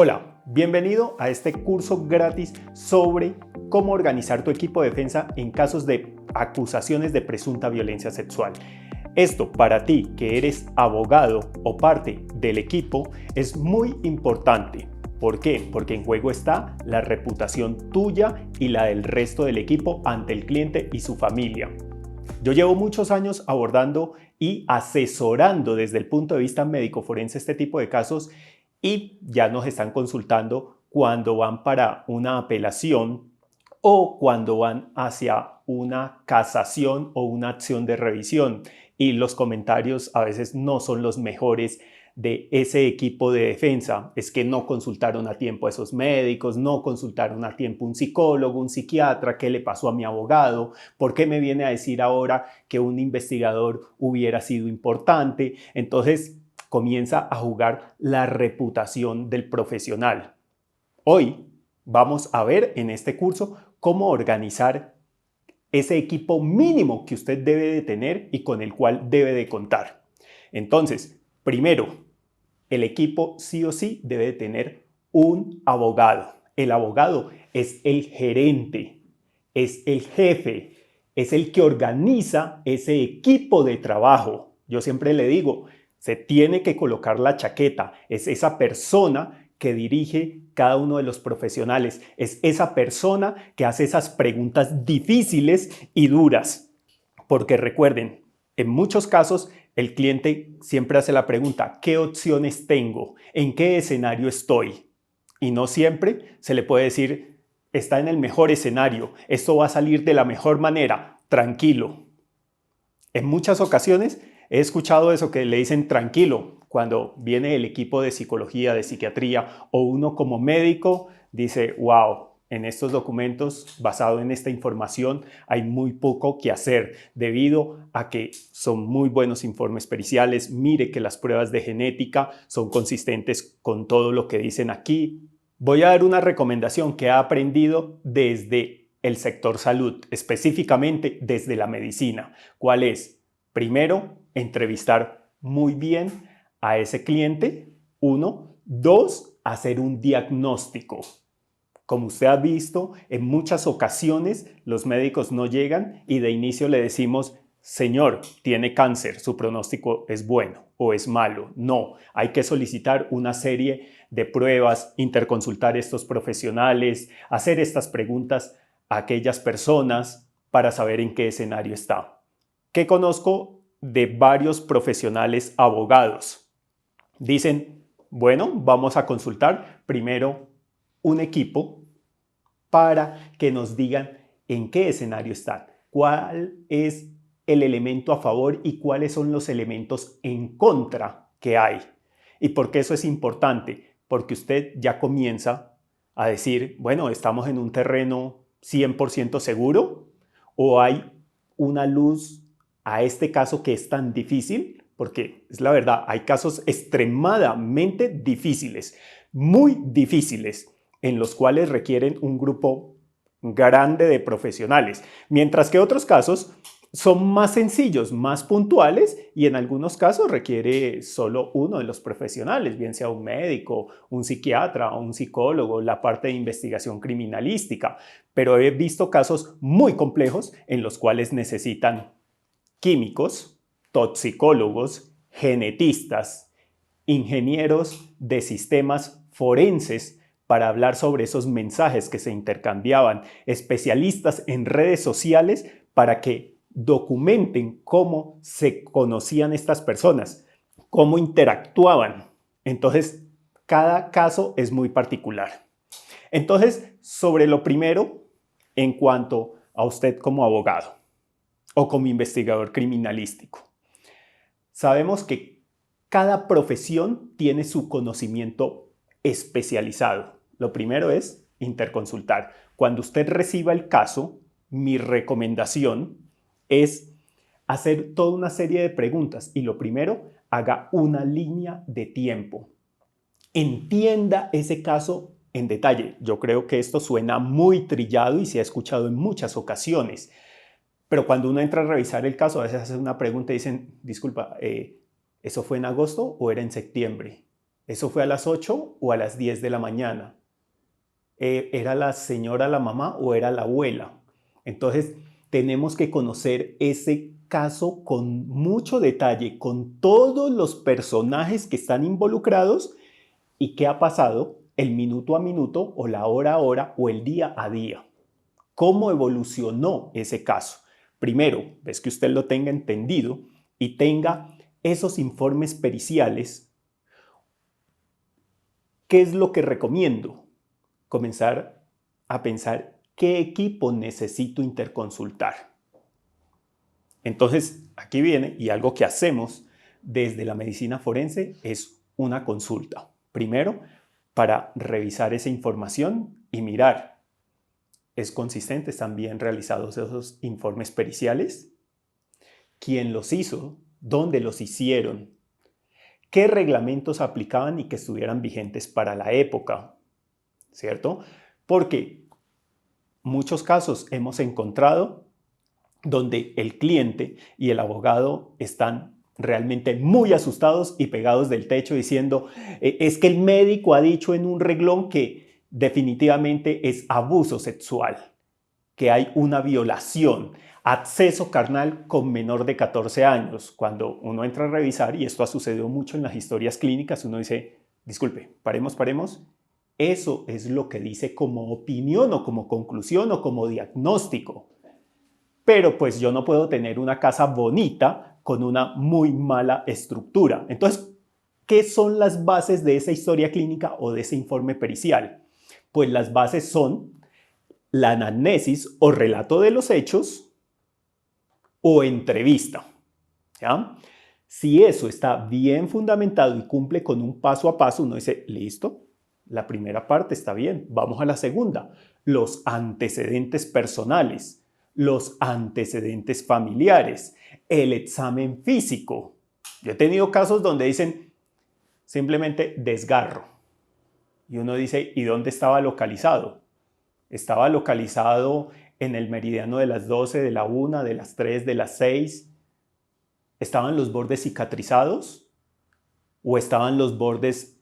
Hola, bienvenido a este curso gratis sobre cómo organizar tu equipo de defensa en casos de acusaciones de presunta violencia sexual. Esto para ti que eres abogado o parte del equipo es muy importante. ¿Por qué? Porque en juego está la reputación tuya y la del resto del equipo ante el cliente y su familia. Yo llevo muchos años abordando y asesorando desde el punto de vista médico forense este tipo de casos y ya nos están consultando cuando van para una apelación o cuando van hacia una casación o una acción de revisión, y los comentarios a veces no son los mejores de ese equipo de defensa. Es que no consultaron a tiempo a esos médicos, no consultaron a tiempo un psicólogo, un psiquiatra. ¿Qué le pasó a mi abogado? ¿Por qué me viene a decir ahora que un investigador hubiera sido importante? Entonces comienza a jugar la reputación del profesional. Hoy vamos a ver en este curso cómo organizar ese equipo mínimo que usted debe de tener y con el cual debe de contar. Entonces, primero, el equipo sí o sí debe de tener un abogado. El abogado es el gerente, es el jefe, es el que organiza ese equipo de trabajo. Yo siempre le digo, se tiene que colocar la chaqueta, es esa persona que dirige cada uno de los profesionales, es esa persona que hace esas preguntas difíciles y duras. Porque recuerden, en muchos casos el cliente siempre hace la pregunta, ¿qué opciones tengo? ¿En qué escenario estoy? Y no siempre se le puede decir, está en el mejor escenario, esto va a salir de la mejor manera, tranquilo. En muchas ocasiones he escuchado eso que le dicen tranquilo cuando viene el equipo de psicología, de psiquiatría o uno como médico dice, wow, en estos documentos, basado en esta información, hay muy poco que hacer debido a que son muy buenos informes periciales. Mire que las pruebas de genética son consistentes con todo lo que dicen aquí. Voy a dar una recomendación que he aprendido desde el sector salud, específicamente desde la medicina. ¿Cuál es? Primero, entrevistar muy bien a ese cliente. 1. 2. Hacer un diagnóstico. Como usted ha visto, en muchas ocasiones los médicos no llegan y de inicio le decimos, señor, tiene cáncer, su pronóstico es bueno o es malo. No, hay que solicitar una serie de pruebas, interconsultar a estos profesionales, hacer estas preguntas a aquellas personas para saber en qué escenario está. ¿Qué conozco de varios profesionales abogados? Dicen, bueno, vamos a consultar primero un equipo para que nos digan en qué escenario están, cuál es el elemento a favor y cuáles son los elementos en contra que hay. ¿Y por qué eso es importante? Porque usted ya comienza a decir, bueno, ¿estamos en un terreno 100% seguro? ¿O hay una luz a este caso que es tan difícil? Porque es la verdad, hay casos extremadamente difíciles, muy difíciles, en los cuales requieren un grupo grande de profesionales, mientras que otros casos son más sencillos, más puntuales y en algunos casos requiere solo uno de los profesionales, bien sea un médico, un psiquiatra o un psicólogo, la parte de investigación criminalística. Pero he visto casos muy complejos en los cuales necesitan químicos, toxicólogos, genetistas, ingenieros de sistemas forenses para hablar sobre esos mensajes que se intercambiaban, especialistas en redes sociales para que documenten cómo se conocían estas personas, cómo interactuaban. Entonces, cada caso es muy particular. Entonces, sobre lo primero, en cuanto a usted como abogado o como investigador criminalístico, sabemos que cada profesión tiene su conocimiento especializado. Lo primero es interconsultar. Cuando usted reciba el caso, mi recomendación es hacer toda una serie de preguntas y lo primero, haga una línea de tiempo. Entienda ese caso en detalle. Yo creo que esto suena muy trillado y se ha escuchado en muchas ocasiones, pero cuando uno entra a revisar el caso, a veces hace una pregunta y dicen, disculpa, ¿eso fue en agosto o era en septiembre? ¿Eso fue a las 8 o a las 10 de la mañana? ¿Era la señora la mamá o era la abuela? Entonces, tenemos que conocer ese caso con mucho detalle, con todos los personajes que están involucrados y qué ha pasado el minuto a minuto o la hora a hora o el día a día. ¿Cómo evolucionó ese caso? Primero, ves que usted lo tenga entendido y tenga esos informes periciales. ¿Qué es lo que recomiendo? Comenzar a pensar qué equipo necesito interconsultar. Entonces, aquí viene, y algo que hacemos desde la medicina forense es una consulta. Primero, para revisar esa información y mirar, ¿es consistente? ¿Están bien realizados esos informes periciales? ¿Quién los hizo? ¿Dónde los hicieron? ¿Qué reglamentos aplicaban y que estuvieran vigentes para la época? ¿Cierto? Porque muchos casos hemos encontrado donde el cliente y el abogado están realmente muy asustados y pegados del techo diciendo, es que el médico ha dicho en un reglón que definitivamente es abuso sexual, que hay una violación, acceso carnal con menor de 14 años. Cuando uno entra a revisar, y esto ha sucedido mucho en las historias clínicas, uno dice, disculpe, paremos. Eso es lo que dice como opinión o como conclusión o como diagnóstico. Pero pues yo no puedo tener una casa bonita con una muy mala estructura. Entonces, ¿qué son las bases de esa historia clínica o de ese informe pericial? Pues las bases son la anamnesis o relato de los hechos o entrevista. ¿Ya? Si eso está bien fundamentado y cumple con un paso a paso, uno dice, listo, la primera parte está bien, vamos a la segunda. Los antecedentes personales, los antecedentes familiares, el examen físico. Yo he tenido casos donde dicen simplemente desgarro. Y uno dice, ¿y dónde estaba localizado? Estaba localizado en el meridiano de las 12, de la 1, de las 3, de las 6. ¿Estaban los bordes cicatrizados? ¿O estaban los bordes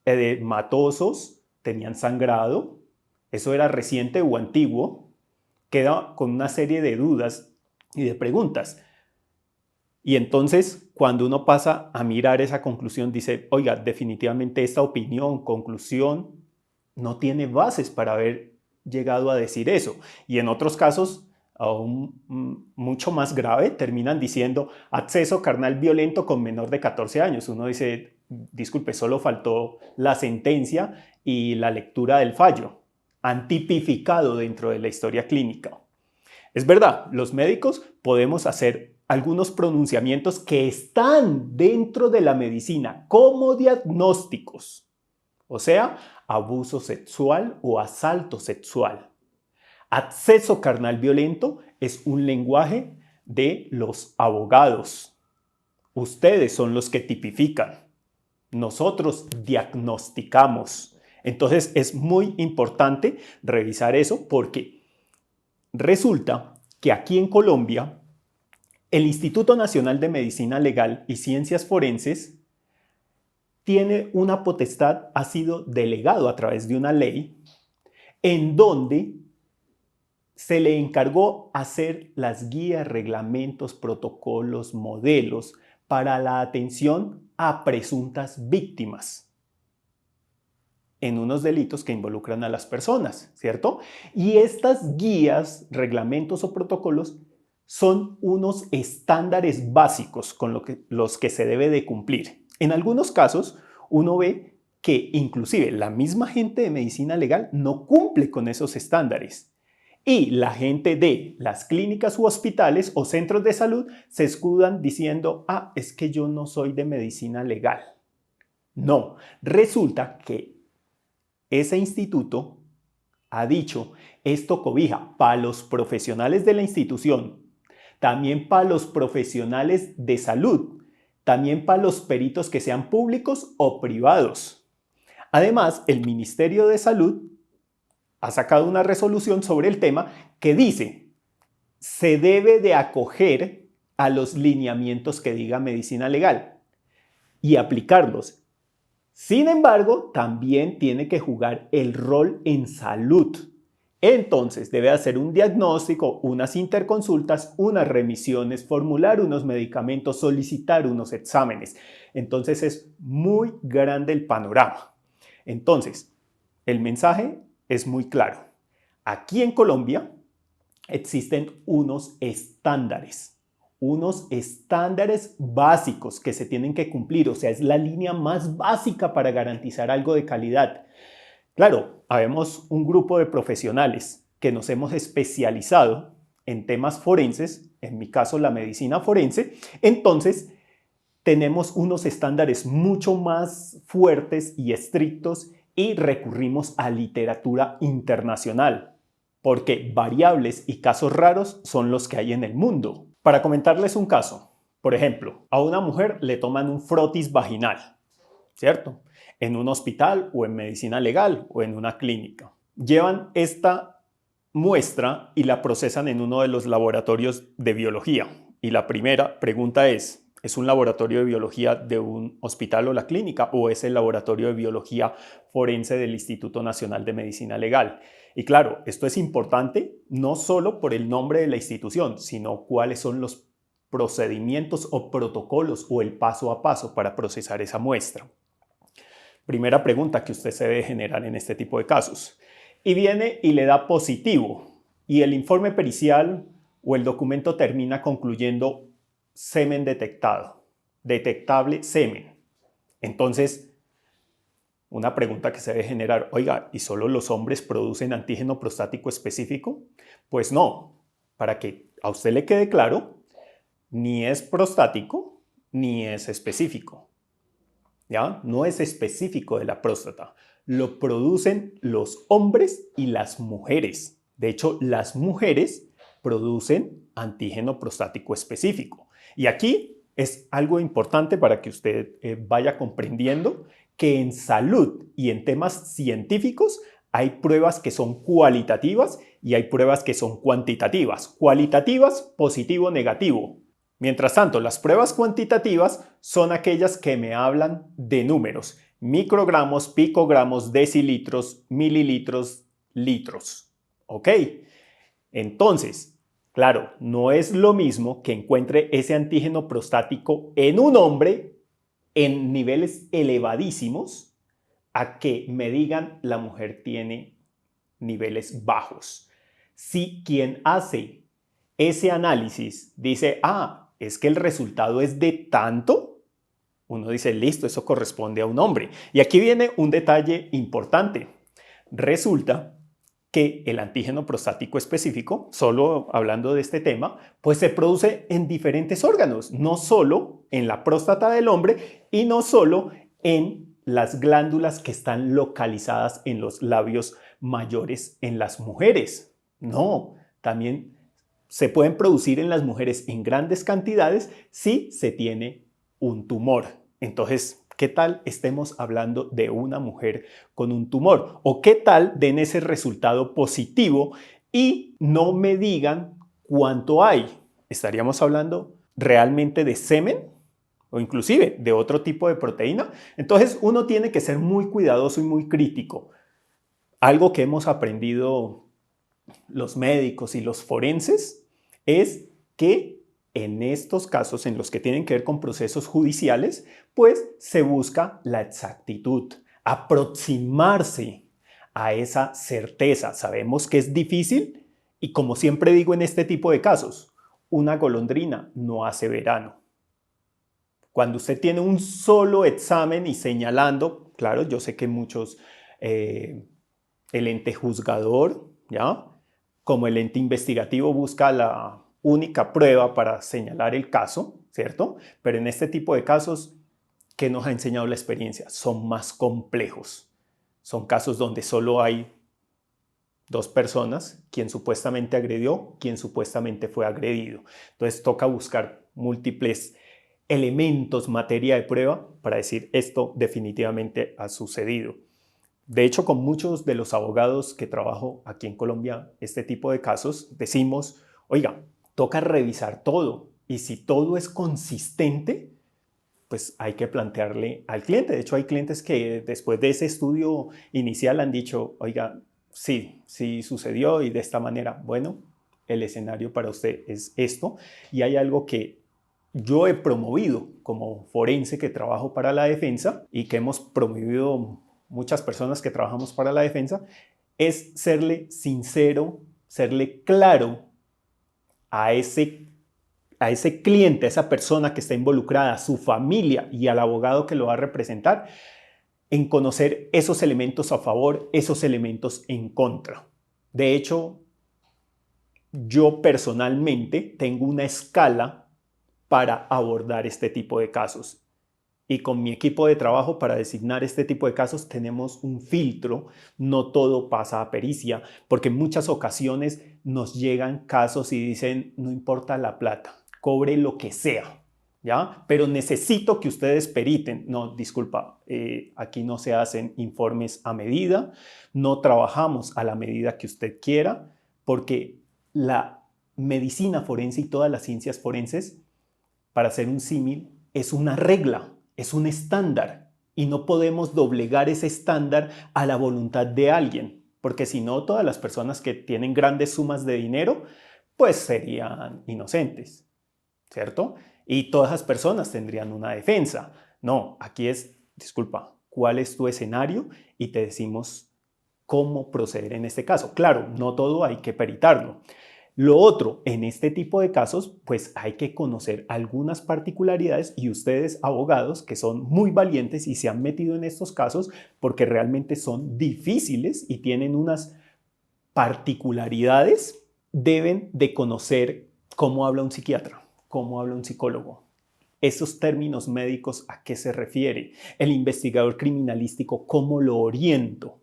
edematosos? ¿Tenían sangrado? ¿Eso era reciente o antiguo? Queda con una serie de dudas y de preguntas. Y entonces, cuando uno pasa a mirar esa conclusión, dice, oiga, definitivamente esta opinión, conclusión, no tiene bases para haber llegado a decir eso. Y en otros casos, aún mucho más grave, terminan diciendo acceso carnal violento con menor de 14 años. Uno dice, disculpe, solo faltó la sentencia y la lectura del fallo. Han tipificado dentro de la historia clínica. Es verdad, los médicos podemos hacer algunos pronunciamientos que están dentro de la medicina como diagnósticos, o sea, abuso sexual o asalto sexual. Acceso carnal violento es un lenguaje de los abogados. Ustedes son los que tipifican. Nosotros diagnosticamos. Entonces es muy importante revisar eso porque resulta que aquí en Colombia, el Instituto Nacional de Medicina Legal y Ciencias Forenses tiene una potestad, ha sido delegado a través de una ley, en donde se le encargó hacer las guías, reglamentos, protocolos, modelos para la atención a presuntas víctimas en unos delitos que involucran a las personas, ¿cierto? Y estas guías, reglamentos o protocolos son unos estándares básicos con los que se debe de cumplir. En algunos casos, uno ve que inclusive la misma gente de medicina legal no cumple con esos estándares. Y la gente de las clínicas u hospitales o centros de salud se escudan diciendo, es que yo no soy de medicina legal. No, resulta que ese instituto ha dicho, esto cobija para los profesionales de la institución, también para los profesionales de salud, también para los peritos que sean públicos o privados. Además, el Ministerio de Salud ha sacado una resolución sobre el tema que dice, se debe de acoger a los lineamientos que diga medicina legal y aplicarlos. Sin embargo, también tiene que jugar el rol en salud. Entonces, debe hacer un diagnóstico, unas interconsultas, unas remisiones, formular unos medicamentos, solicitar unos exámenes. Entonces, es muy grande el panorama. Entonces, el mensaje es muy claro. Aquí en Colombia existen unos estándares básicos que se tienen que cumplir, o sea, es la línea más básica para garantizar algo de calidad. Claro, habemos un grupo de profesionales que nos hemos especializado en temas forenses, en mi caso la medicina forense, entonces tenemos unos estándares mucho más fuertes y estrictos y recurrimos a literatura internacional, porque variables y casos raros son los que hay en el mundo. Para comentarles un caso, por ejemplo, a una mujer le toman un frotis vaginal, ¿cierto? En un hospital o en medicina legal o en una clínica. Llevan esta muestra y la procesan en uno de los laboratorios de biología. Y la primera pregunta ¿es un laboratorio de biología de un hospital o la clínica o es el laboratorio de biología forense del Instituto Nacional de Medicina Legal? Y claro, esto es importante no solo por el nombre de la institución, sino cuáles son los procedimientos o protocolos o el paso a paso para procesar esa muestra. Primera pregunta que usted se debe generar en este tipo de casos. Y viene y le da positivo. Y el informe pericial o el documento termina concluyendo semen detectado, detectable semen. Entonces, una pregunta que se debe generar, oiga, ¿y solo los hombres producen antígeno prostático específico? Pues no, para que a usted le quede claro, ni es prostático ni es específico. ¿Ya? No es específico de la próstata. Lo producen los hombres y las mujeres. De hecho, las mujeres producen antígeno prostático específico. Y aquí es algo importante para que usted vaya comprendiendo que en salud y en temas científicos hay pruebas que son cualitativas y hay pruebas que son cuantitativas. Cualitativas, positivo, negativo. Mientras tanto, las pruebas cuantitativas son aquellas que me hablan de números, microgramos, picogramos, decilitros, mililitros, litros. ¿Ok? Entonces, claro, no es lo mismo que encuentre ese antígeno prostático en un hombre en niveles elevadísimos a que me digan la mujer tiene niveles bajos. Si quien hace ese análisis dice, es que el resultado es de tanto, uno dice, listo, eso corresponde a un hombre. Y aquí viene un detalle importante. Resulta que el antígeno prostático específico, solo hablando de este tema, pues se produce en diferentes órganos, no solo en la próstata del hombre y no solo en las glándulas que están localizadas en los labios mayores en las mujeres. No, también se pueden producir en las mujeres en grandes cantidades si se tiene un tumor. Entonces, ¿qué tal estemos hablando de una mujer con un tumor? ¿O qué tal den ese resultado positivo y no me digan cuánto hay? ¿Estaríamos hablando realmente de semen? O inclusive de otro tipo de proteína. Entonces, uno tiene que ser muy cuidadoso y muy crítico. Algo que hemos aprendido los médicos y los forenses es que en estos casos en los que tienen que ver con procesos judiciales, pues se busca la exactitud, aproximarse a esa certeza. Sabemos que es difícil y como siempre digo en este tipo de casos, una golondrina no hace verano. Cuando usted tiene un solo examen y señalando, claro, yo sé que muchos, el ente juzgador, ¿ya? Como el ente investigativo busca la única prueba para señalar el caso, ¿cierto? Pero en este tipo de casos, ¿qué nos ha enseñado la experiencia? Son más complejos. Son casos donde solo hay dos personas, quien supuestamente agredió, quien supuestamente fue agredido. Entonces toca buscar múltiples elementos, materia de prueba para decir esto definitivamente ha sucedido. De hecho, con muchos de los abogados que trabajo aquí en Colombia, este tipo de casos, decimos, oiga, toca revisar todo y si todo es consistente, pues hay que plantearle al cliente. De hecho, hay clientes que después de ese estudio inicial han dicho, oiga, sí, sí sucedió y de esta manera. Bueno, el escenario para usted es esto. Y hay algo que yo he promovido como forense que trabajo para la defensa y que hemos promovido muchas personas que trabajamos para la defensa, es serle sincero, serle claro a ese cliente, a esa persona que está involucrada, a su familia y al abogado que lo va a representar, en conocer esos elementos a favor, esos elementos en contra. De hecho, yo personalmente tengo una escala para abordar este tipo de casos. Y con mi equipo de trabajo para designar este tipo de casos tenemos un filtro, no todo pasa a pericia, porque en muchas ocasiones nos llegan casos y dicen, no importa la plata, cobre lo que sea, ¿ya? Pero necesito que ustedes periten. No, disculpa, aquí no se hacen informes a medida, no trabajamos a la medida que usted quiera, porque la medicina forense y todas las ciencias forenses, para hacer un símil, es una regla. Es un estándar y no podemos doblegar ese estándar a la voluntad de alguien, porque si no, todas las personas que tienen grandes sumas de dinero, pues serían inocentes, ¿cierto? Y todas las personas tendrían una defensa. No, aquí es, disculpa, ¿cuál es tu escenario? Y te decimos cómo proceder en este caso. Claro, no todo hay que peritarlo. Lo otro, en este tipo de casos, pues hay que conocer algunas particularidades y ustedes, abogados, que son muy valientes y se han metido en estos casos porque realmente son difíciles y tienen unas particularidades, deben de conocer cómo habla un psiquiatra, cómo habla un psicólogo. Esos términos médicos, ¿a qué se refiere? El investigador criminalístico, ¿cómo lo oriento?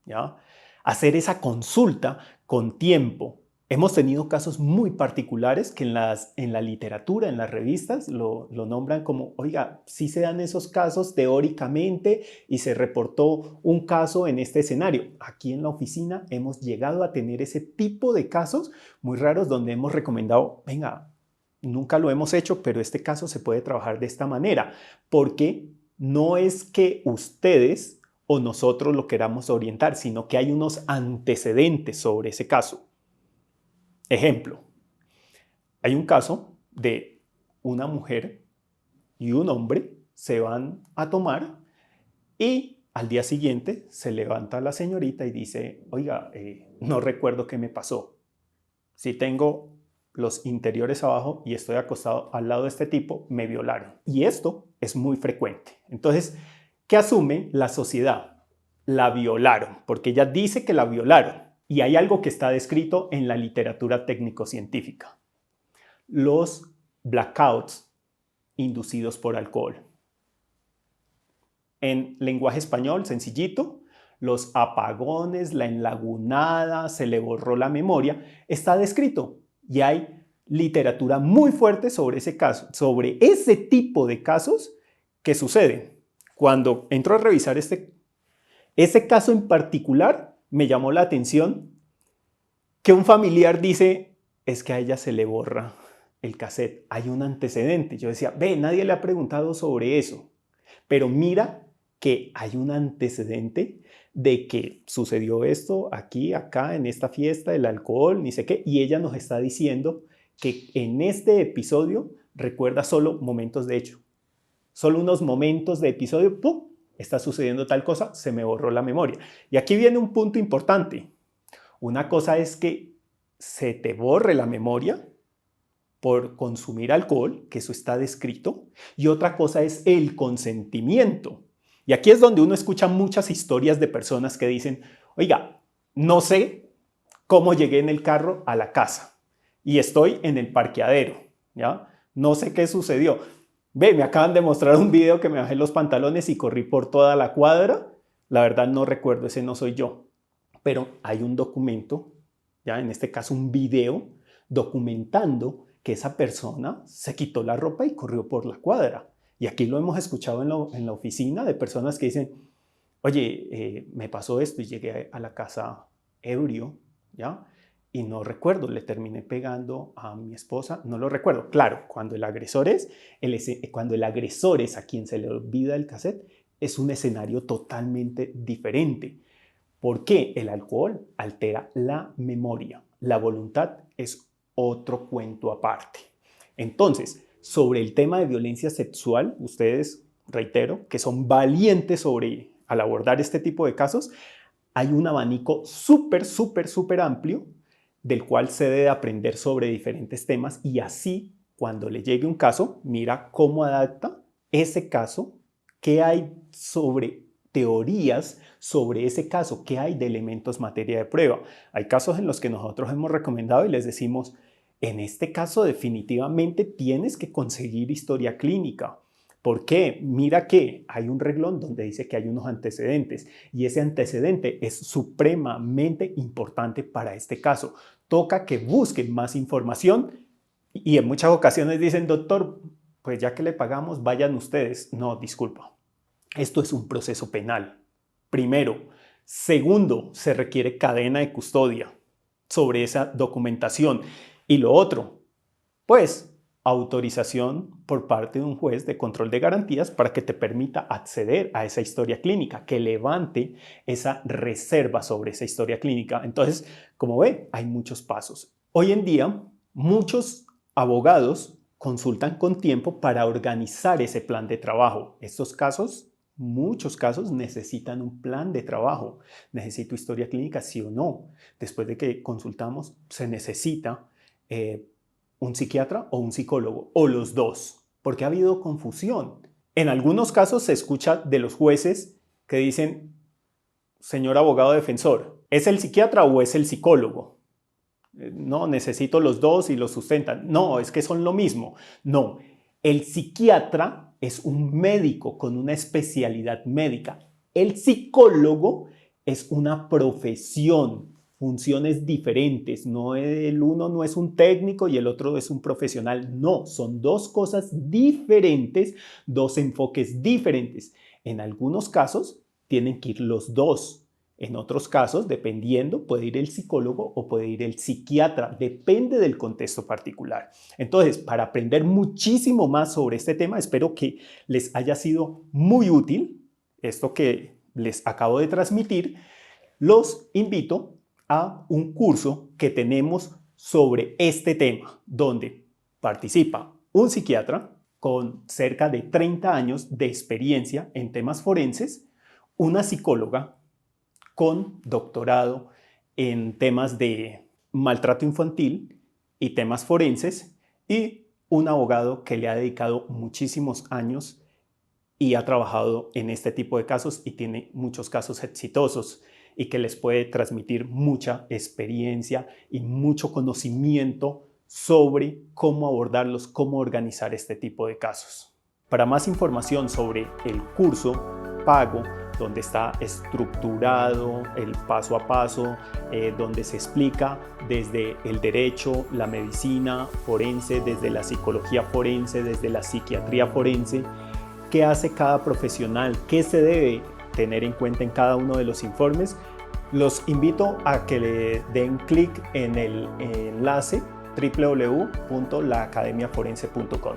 ¿Ya? Hacer esa consulta con tiempo. Hemos tenido casos muy particulares que en la literatura, en las revistas, lo nombran como, oiga, sí se dan esos casos teóricamente y se reportó un caso en este escenario. Aquí en la oficina hemos llegado a tener ese tipo de casos muy raros donde hemos recomendado, venga, nunca lo hemos hecho, pero este caso se puede trabajar de esta manera, porque no es que ustedes o nosotros lo queramos orientar, sino que hay unos antecedentes sobre ese caso. Ejemplo, hay un caso de una mujer y un hombre se van a tomar y al día siguiente se levanta la señorita y dice, oiga, no recuerdo qué me pasó. Si tengo los interiores abajo y estoy acostado al lado de este tipo, me violaron. Y esto es muy frecuente. Entonces, ¿qué asume la sociedad? La violaron, porque ella dice que la violaron. Y hay algo que está descrito en la literatura técnico-científica. Los blackouts inducidos por alcohol. En lenguaje español, sencillito, los apagones, la enlagunada, se le borró la memoria, está descrito. Y hay literatura muy fuerte sobre ese caso, sobre ese tipo de casos que suceden. Cuando entro a revisar ese caso en particular, me llamó la atención que un familiar dice, es que a ella se le borra el cassette, hay un antecedente. Yo decía, ve, nadie le ha preguntado sobre eso, pero mira que hay un antecedente de que sucedió esto aquí, acá, en esta fiesta, el alcohol, ni sé qué, y ella nos está diciendo que en este episodio recuerda solo momentos de hecho, solo unos momentos de episodio, ¡pum!, está sucediendo tal cosa, se me borró la memoria. Y aquí viene un punto importante. Una cosa es que se te borre la memoria por consumir alcohol, que eso está descrito, y otra cosa es el consentimiento. Y aquí es donde uno escucha muchas historias de personas que dicen, oiga, no sé cómo llegué en el carro a la casa y estoy en el parqueadero, ¿ya? No sé qué sucedió. Ve, me acaban de mostrar un video que me bajé los pantalones y corrí por toda la cuadra. La verdad no recuerdo, ese no soy yo. Pero hay un documento, ya en este caso un video, documentando que esa persona se quitó la ropa y corrió por la cuadra. Y aquí lo hemos escuchado en la oficina de personas que dicen, oye, me pasó esto y llegué a la casa ebrio, ¿ya? y no recuerdo, le terminé pegando a mi esposa, no lo recuerdo. Claro, cuando el agresor es a quien se le olvida el cassette, es un escenario totalmente diferente. ¿Por qué? El alcohol altera la memoria. La voluntad es otro cuento aparte. Entonces, sobre el tema de violencia sexual, ustedes, reitero, que son valientes al abordar este tipo de casos, hay un abanico súper amplio del cual se debe aprender sobre diferentes temas y así, cuando le llegue un caso, mira cómo adapta ese caso, qué hay sobre teorías sobre ese caso, qué hay de elementos materia de prueba. Hay casos en los que nosotros hemos recomendado y les decimos, en este caso definitivamente tienes que conseguir historia clínica. ¿Por qué? Mira que hay un reglón donde dice que hay unos antecedentes y ese antecedente es supremamente importante para este caso. Toca que busquen más información y en muchas ocasiones dicen, doctor, pues ya que le pagamos, vayan ustedes. No, disculpa. Esto es un proceso penal, primero. Segundo, se requiere cadena de custodia sobre esa documentación. Y lo otro, pues, autorización por parte de un juez de control de garantías para que te permita acceder a esa historia clínica, que levante esa reserva sobre esa historia clínica. Entonces, como ve, hay muchos pasos. Hoy en día, muchos abogados consultan con tiempo para organizar ese plan de trabajo. Muchos casos necesitan un plan de trabajo. ¿Necesito historia clínica? Sí o no. Después de que consultamos, se necesita un psiquiatra o un psicólogo, o los dos, porque ha habido confusión. En algunos casos se escucha de los jueces que dicen, señor abogado defensor, ¿es el psiquiatra o es el psicólogo? No, necesito los dos y los sustentan. No, es que son lo mismo. No, el psiquiatra es un médico con una especialidad médica. El psicólogo es una profesión, funciones diferentes. El uno no es un técnico y el otro es un profesional. No, son dos cosas diferentes, dos enfoques diferentes. En algunos casos tienen que ir los dos. En otros casos, dependiendo, puede ir el psicólogo o puede ir el psiquiatra, depende del contexto particular. Entonces, para aprender muchísimo más sobre este tema, espero que les haya sido muy útil esto que les acabo de transmitir. Los invito a un curso que tenemos sobre este tema, donde participa un psiquiatra con cerca de 30 años de experiencia en temas forenses, una psicóloga con doctorado en temas de maltrato infantil y temas forenses y un abogado que le ha dedicado muchísimos años y ha trabajado en este tipo de casos y tiene muchos casos exitosos y que les puede transmitir mucha experiencia y mucho conocimiento sobre cómo abordarlos, cómo organizar este tipo de casos. Para más información sobre el curso pago, donde está estructurado el paso a paso, donde se explica desde el derecho, la medicina forense, desde la psicología forense, desde la psiquiatría forense, qué hace cada profesional, qué se debe tener en cuenta en cada uno de los informes. Los invito a que le den clic en el enlace www.laacademiaforense.com.